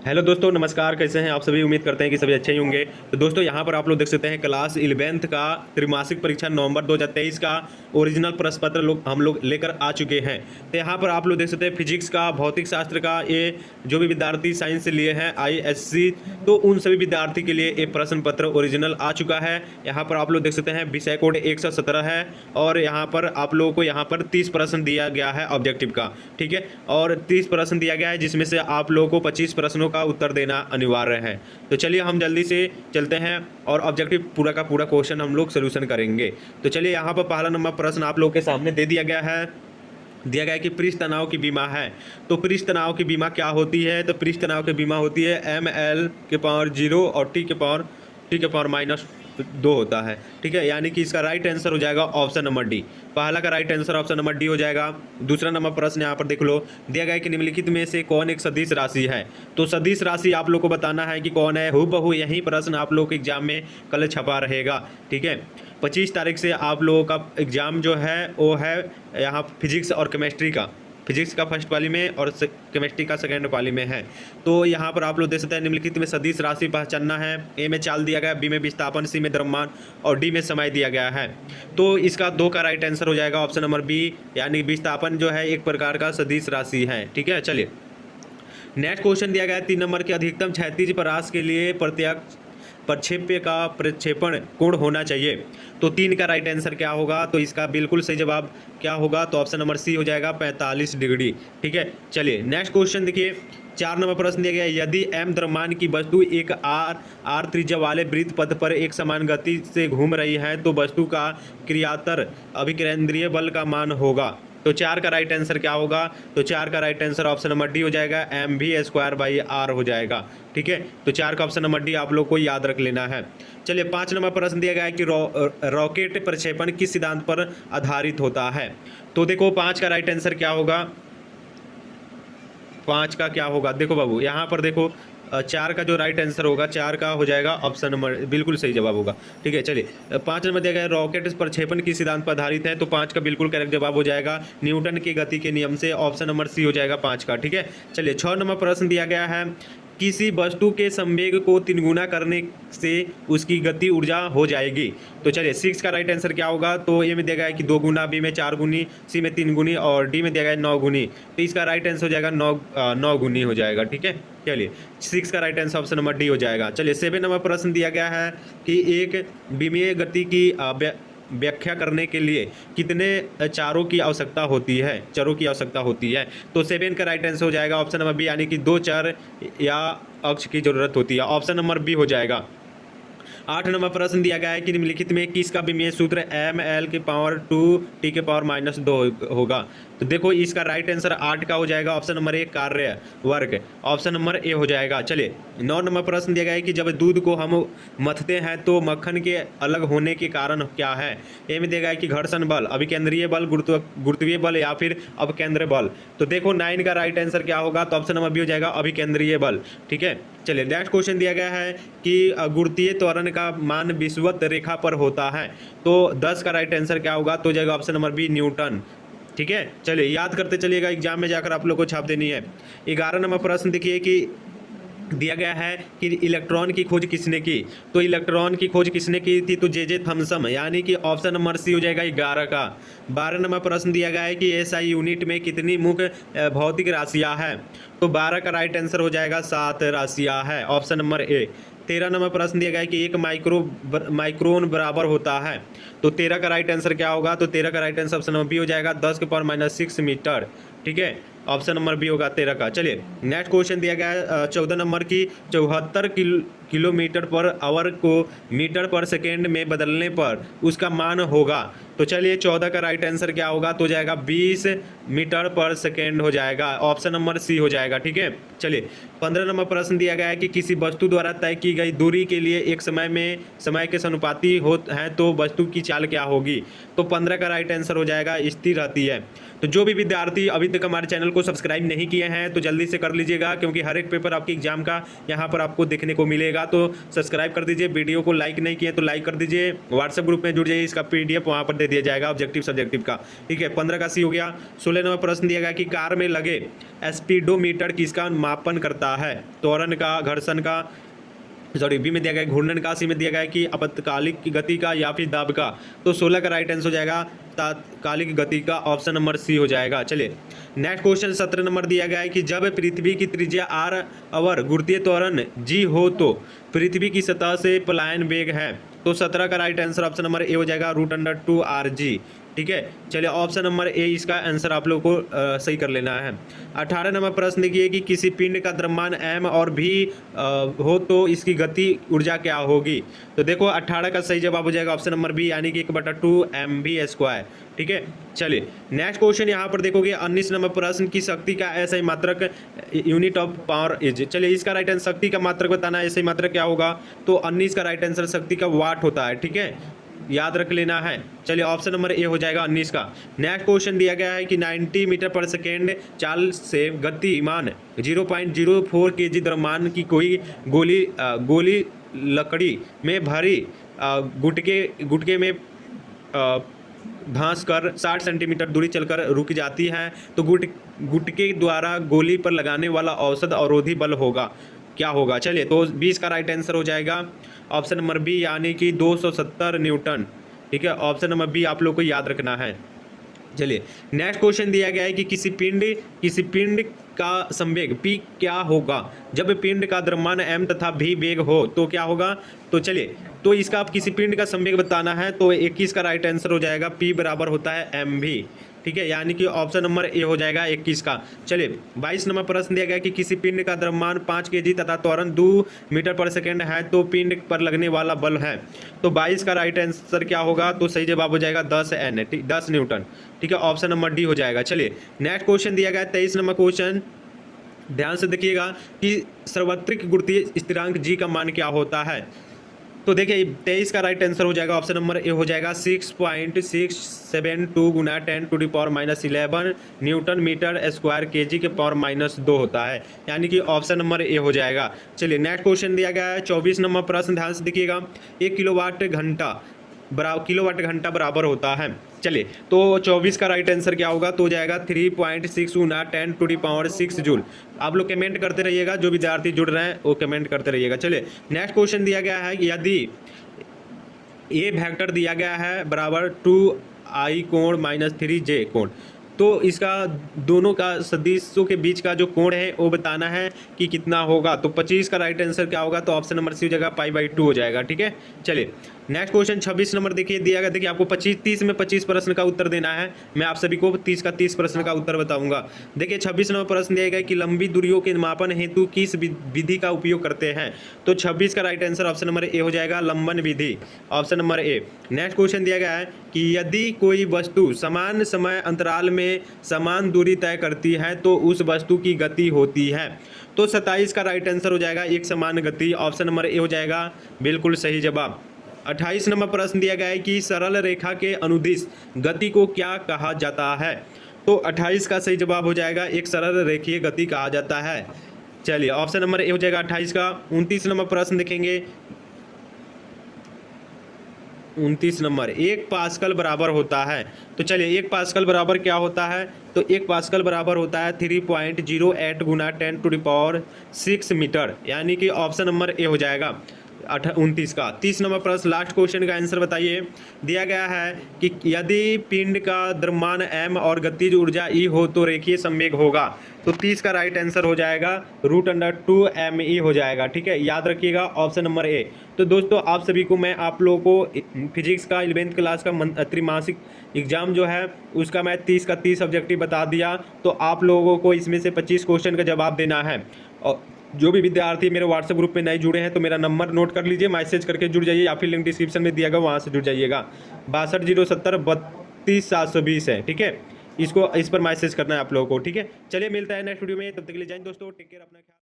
Hello दोस्तों, नमस्कार। कैसे हैं आप सभी? उम्मीद करते हैं कि सभी अच्छे ही होंगे। तो दोस्तों, यहाँ पर आप लोग देख सकते हैं क्लास 11th का त्रैमासिक परीक्षा नवंबर 2023 का ओरिजिनल प्रश्न पत्र हम लोग लेकर आ चुके हैं। तो यहाँ पर आप लोग देख सकते हैं फिजिक्स का, भौतिक शास्त्र का, ये जो भी विद्यार्थी साइंस से लिए हैं ISC, तो उन सभी विद्यार्थी के लिए ये प्रश्न पत्र ओरिजिनल आ चुका है। यहाँ पर आप लोग देख सकते हैं विषय कोड 117 है और यहाँ पर आप लोगों को यहाँ पर 30 प्रश्न दिया गया है ऑब्जेक्टिव का। ठीक है, और 30 प्रश्न दिया गया है जिसमें से आप लोगों को 25 प्रश्नों का उत्तर देना अनिवार्य है। तो चलिए हम जल्दी से चलते हैं और ऑब्जेक्टिव पूरा का पूरा क्वेश्चन हम लोग सोल्यूशन करेंगे। तो चलिए, यहाँ पर पहला नंबर प्रश्न आप लोगों के सामने दे दिया गया है कि पृष्ठ तनाव की बीमा है। तो पृष्ठ तनाव की बीमा क्या होती है? तो पृष्ठ तनाव की बीमा होती है ml⁻0 और t⁻2 होता है। ठीक है, यानी कि इसका राइट आंसर हो जाएगा ऑप्शन नंबर डी। पहला का right answer option number D हो जाएगा। दूसरा नंबर प्रश्न यहाँ पर देख लो, दिया गया है कि निम्नलिखित में से कौन एक सदिश राशि है। तो सदिश राशि आप लोग को बताना है कि कौन है। हूबहू यही प्रश्न आप लोग के एग्जाम में कल छपा रहेगा। ठीक है, 25 तारीख से आप लोगों का एग्ज़ाम जो है वो है यहाँ फिजिक्स और केमिस्ट्री का। फिजिक्स का फर्स्ट पाली में और केमिस्ट्री का सेकेंड पाली में है। तो यहाँ पर आप लोग देख सकते हैं निम्नलिखित में सदिश राशि पहचानना है। ए में चाल दिया गया, बी में विस्थापन, सी में द्रव्यमान और डी में समय दिया गया है। तो इसका 2 का राइट आंसर हो जाएगा ऑप्शन नंबर बी, यानी विस्थापन जो है एक प्रकार का सदिश राशि है। ठीक है, चलिए नेक्स्ट क्वेश्चन दिया गया है 3 नंबर के अधिकतम क्षैतिज परास के लिए प्रत्यक्ष प्रक्षेप्य का प्रक्षेपण कोण होना चाहिए। तो 3 का राइट आंसर क्या होगा? तो इसका बिल्कुल सही जवाब क्या होगा? तो ऑप्शन नंबर सी हो जाएगा 45 डिग्री। ठीक है, चलिए नेक्स्ट क्वेश्चन देखिए। 4 नंबर प्रश्न दिया गया है, यदि m द्रव्यमान की वस्तु एक r त्रिज्या वाले वृत्त पथ पर एक समान गति से घूम रही है तो वस्तु का क्रियातर अभिकेंद्रीय बल का मान होगा। तो 4 का राइट आंसर क्या होगा? तो 4 का right answer option number D हो जाएगा, mv² हो जाएगा। ठीक है, तो 4 का ऑप्शन नंबर डी आप लोग को याद रख लेना है। चलिए 5 नंबर प्रश्न दिया गया है कि रॉकेट प्रक्षेपण किस सिद्धांत पर आधारित होता है। तो देखो 5 का राइट आंसर क्या होगा? 5 का क्या होगा? देखो बाबू, यहाँ पर देखो 4 का जो राइट आंसर होगा 4 का हो जाएगा ऑप्शन नंबर, बिल्कुल सही जवाब होगा। ठीक है, चलिए 5 नंबर दिया गया है रॉकेट प्रक्षेपण की सिद्धांत पर आधारित है। तो 5 का बिल्कुल करेक्ट जवाब हो जाएगा न्यूटन के गति के नियम से, ऑप्शन नंबर सी हो जाएगा 5 का। ठीक है, चलिए 6 नंबर प्रश्न दिया गया है, किसी वस्तु के संवेग को 3 गुना करने से उसकी गति ऊर्जा हो जाएगी। तो चलिए 6 का राइट आंसर क्या होगा? तो ए में दिया गया है कि 2 गुना, बी में 4 गुनी, सी में 3 गुनी और डी में दिया गया है 9 गुनी। तो इसका राइट आंसर हो जाएगा 9 गुनी हो जाएगा। ठीक है, चलिए 6 का right answer option number D हो जाएगा। चलिए 7 नंबर प्रश्न दिया गया है कि एक विमीय गति की व्याख्या करने के लिए कितने चरों की आवश्यकता होती है। तो 7 का राइट आंसर हो जाएगा ऑप्शन नंबर बी, यानी कि 2 चर या अक्ष की जरूरत होती है। ऑप्शन नंबर बी हो जाएगा। 8 नंबर प्रश्न दिया गया है कि निम्नलिखित में किसका विमीय सूत्र ml⁻2 t⁻2 होगा। तो देखो इसका राइट आंसर 8 का हो जाएगा ऑप्शन नंबर ए, कार्य वर्ग, ऑप्शन नंबर ए हो जाएगा। चलिए 9 नंबर प्रश्न दिया गया है कि जब दूध को हम मथते हैं तो मक्खन के अलग होने के कारण क्या है। ए में दिया गया है कि घर्षण बल, अभिकेंद्रीय बल, गुरुत्वीय बल या फिर अपकेंद्र बल। तो देखो 9 का राइट आंसर क्या होगा? तो ऑप्शन नंबर बी हो जाएगा, अभिकेंद्रीय बल। ठीक है, चलिए नेक्स्ट क्वेश्चन दिया गया है कि गुरुत्वीय त्वरण का मान विषुवत रेखा पर होता है। तो 10 का राइट आंसर क्या होगा? तो जाएगा ऑप्शन नंबर बी, न्यूटन। ठीक है, चलिए याद करते चलिएगा, एग्जाम में जाकर आप लोग को छाप देनी है। 11 नंबर प्रश्न देखिए कि दिया गया है कि इलेक्ट्रॉन की खोज किसने की। तो इलेक्ट्रॉन की खोज किसने की थी? तो जे थॉमसन, यानी कि ऑप्शन नंबर सी हो जाएगा 11 का। 12 नंबर प्रश्न दिया गया है कि एसआई यूनिट में कितनी मुख्य भौतिक राशियां हैं। तो 12 का राइट आंसर हो जाएगा 7 राशियां है, ऑप्शन नंबर ए। 13 नंबर प्रश्न दिया गया है कि 1 माइक्रोन बराबर होता है। तो 13 का राइट आंसर क्या होगा? तो 13 का right answer option number B हो जाएगा, 10⁻⁻6 मीटर। ठीक है, ऑप्शन नंबर बी होगा 13 का। चलिए नेक्स्ट क्वेश्चन दिया गया है 14 नंबर की 74 किलोमीटर पर आवर को मीटर पर सेकेंड में बदलने पर उसका मान होगा। तो चलिए 14 का राइट आंसर क्या होगा? तो जाएगा 20 मीटर पर सेकेंड हो जाएगा, ऑप्शन नंबर सी हो जाएगा। ठीक है, चलिए 15 नंबर प्रश्न दिया गया है कि किसी वस्तु द्वारा तय की गई दूरी के लिए एक समय के समानुपाती हो है तो वस्तु की चाल क्या होगी। तो 15 का राइट आंसर हो जाएगा, स्थिर रहती है। तो जो भी विद्यार्थी अभी तक हमारे चैनल को सब्सक्राइब नहीं किए हैं तो जल्दी से कर लीजिएगा, क्योंकि हर एक पेपर आपके एग्जाम का यहाँ पर आपको देखने को मिलेगा। मिलेगा तो सब्सक्राइब कर दीजिए, वीडियो को लाइक नहीं किए तो लाइक कर दीजिए, व्हाट्सएप ग्रुप में जुड़ जाइए, इसका PDF वहाँ पर दे दिया जाएगा ऑब्जेक्टिव सब्जेक्टिव का। ठीक है, 15 का सी हो गया। 16 नंबर प्रश्न दिया गया कि कार में लगे स्पीडोमीटर किसका मापन करता है? त्वरण का, घर्षण का, सॉरी बी में दिया गया है घूर्णन का, सी में दिया गया है कि अपतकालिक गति का या फिर दाब का। तो 16 का राइट आंसर हो जाएगा तात्कालिक गति का, ऑप्शन नंबर सी हो जाएगा। चलिए नेक्स्ट क्वेश्चन 17 नंबर दिया गया है कि जब पृथ्वी की त्रिज्या r और गुरुत्वीय त्वरण g हो तो पृथ्वी की सतह से पलायन वेग है। तो 17 का right answer option number A हो जाएगा √2rg। ठीक है, चलिए ऑप्शन नंबर ए इसका आंसर आप लोग को सही कर लेना है। 18 नंबर प्रश्न देखिए कि किसी पिंड का द्रव्यमान m और v हो तो इसकी गति ऊर्जा क्या होगी? तो देखो 18 का सही जवाब हो जाएगा ऑप्शन नंबर बी, यानी कि 1/2 mv²। ठीक है, चलिए नेक्स्ट क्वेश्चन यहाँ पर देखोगे 19 नंबर प्रश्न की शक्ति का ऐसा ही मात्रक यूनिट ऑफ पावर इज। चलिए इसका राइट आंसर शक्ति का मात्रक बताना है, ऐसा ही मात्रक क्या होगा? तो 19 का राइट आंसर शक्ति का वाट होता है। ठीक है, याद रख लेना है। चलिए ऑप्शन नंबर ए हो जाएगा 19 का। नेक्स्ट क्वेश्चन दिया गया है कि 90 मीटर पर सेकेंड चाल से गतिमान 0.04 kg द्रव्यमान की कोई गोली लकड़ी में भरी गुटके में धंस कर 60 सेंटीमीटर दूरी चलकर रुक जाती है तो गुटके द्वारा गोली पर लगाने वाला औसत अवरोधी बल होगा, क्या होगा? चलिए तो 20 का राइट आंसर हो जाएगा ऑप्शन नंबर बी, यानी कि 270 न्यूटन। ठीक है, ऑप्शन नंबर बी आप लोग को याद रखना है। चलिए नेक्स्ट क्वेश्चन दिया गया है कि किसी पिंड का संवेग p क्या होगा जब पिंड का द्रव्यमान m तथा v वेग हो तो क्या होगा? तो चलिए तो इसका आप किसी पिंड का संवेग बताना है, तो 21 का राइट आंसर हो जाएगा p बराबर होता है mv। ठीक है, यानी कि ऑप्शन नंबर ए हो जाएगा 21 का। चलिए 22 नंबर प्रश्न दिया गया कि किसी पिंड का द्रव्यमान 5 kg तथा त्वरण 2 मीटर पर सेकेंड है तो पिंड पर लगने वाला बल है। तो 22 का राइट आंसर क्या होगा? तो सही जवाब हो जाएगा 10 न्यूटन। ठीक है, ऑप्शन नंबर डी हो जाएगा। चलिए नेक्स्ट क्वेश्चन दिया गया है 23 नंबर क्वेश्चन, ध्यान से देखिएगा कि सार्वत्रिक गुरुत्वीय स्थिरांक जी का मान क्या होता है? तो देखिए 23 का राइट आंसर हो जाएगा ऑप्शन नंबर ए हो जाएगा 6.672 गुना 10⁻11 न्यूटन मीटर स्क्वायर केजी के पावर -2 होता है, यानी कि ऑप्शन नंबर ए हो जाएगा। चलिए नेक्स्ट क्वेश्चन दिया गया है 24 नंबर प्रश्न, ध्यान से देखिएगा 1 किलोवाट घंटा बराबर होता है। चलिए तो 24 का राइट आंसर क्या होगा? तो हो जाएगा 3.6 गुना 10⁻6 जूल। आप लोग कमेंट करते रहिएगा, जो विद्यार्थी जुड़ रहे हैं वो कमेंट करते रहिएगा। चलिए नेक्स्ट क्वेश्चन दिया गया है कि यदि ए वेक्टर दिया गया है बराबर 2i कोण -3j कोण, तो इसका दोनों का सदिशों के बीच का जो कोण है वो बताना है कि कितना होगा। तो 25 का राइट आंसर क्या होगा? तो ऑप्शन नंबर सी हो जाएगा π/2 हो जाएगा। ठीक है, चलिए नेक्स्ट क्वेश्चन 26 नंबर देखिए दिया गया। देखिए आपको 30 में 25 प्रश्न का उत्तर देना है, मैं आप सभी को 30 का 30 प्रश्न का उत्तर बताऊंगा। देखिए 26 नंबर प्रश्न दिया गया कि लंबी दूरियों के मापन हेतु किस विधि का उपयोग करते हैं? तो 26 का right answer option number A हो जाएगा लंबन विधि, option number A. Next question दिया गया है कि यदि कोई वस्तु समान समय अंतराल में समान दूरी तय करती है तो उस वस्तु की गति होती है। तो 27 का राइट आंसर हो जाएगा एक समान गति, ऑप्शन नंबर ए हो जाएगा बिल्कुल सही जवाब। 28 नंबर प्रश्न दिया गया है कि सरल रेखा के अनुदिश गति को क्या कहा जाता है? तो 28 का सही जवाब हो जाएगा एक सरल रेखीय गति कहा जाता है। चलिए ऑप्शन नंबर ए हो जाएगा 28 का। 29 नंबर प्रश्न देखेंगे, 29 नंबर 1 पास्कल बराबर होता है। तो चलिए 1 पास्कल बराबर क्या होता है? तो 1 पास्कल बराबर होता है 3.08 गुना 10⁻6 मीटर, यानी कि ऑप्शन नंबर ए हो जाएगा 29 का। 30 नंबर प्रश्न लास्ट क्वेश्चन का आंसर बताइए। दिया गया है कि यदि पिंड का द्रव्यमान m और गतिज ऊर्जा e हो तो रेखीय संवेग होगा। तो 30 का राइट आंसर हो जाएगा √2me हो जाएगा। ठीक है, याद रखिएगा ऑप्शन नंबर ए। तो दोस्तों आप सभी को मैं आप लोगों को फिजिक्स का 11th क्लास का त्रैमासिक एग्जाम जो है उसका मैं 30 का 30 ऑब्जेक्टिव बता दिया। तो आप लोगों को इसमें से 25 क्वेश्चन का जवाब देना है। और जो भी विद्यार्थी मेरे व्हाट्सएप ग्रुप में नहीं जुड़े हैं तो मेरा नंबर नोट कर लीजिए, मैसेज करके जुड़ जाइए या फिर लिंक डिस्क्रिप्शन में दिया गया वहाँ से जुड़ जाइएगा। 6207 32720 है। ठीक है, इस पर मैसेज करना है आप लोगों को। ठीक है, चलिए मिलता है नेक्स्ट वीडियो में, तब तक के लिए जय हिंद दोस्तों, टेक केयर, अपना ख्याल।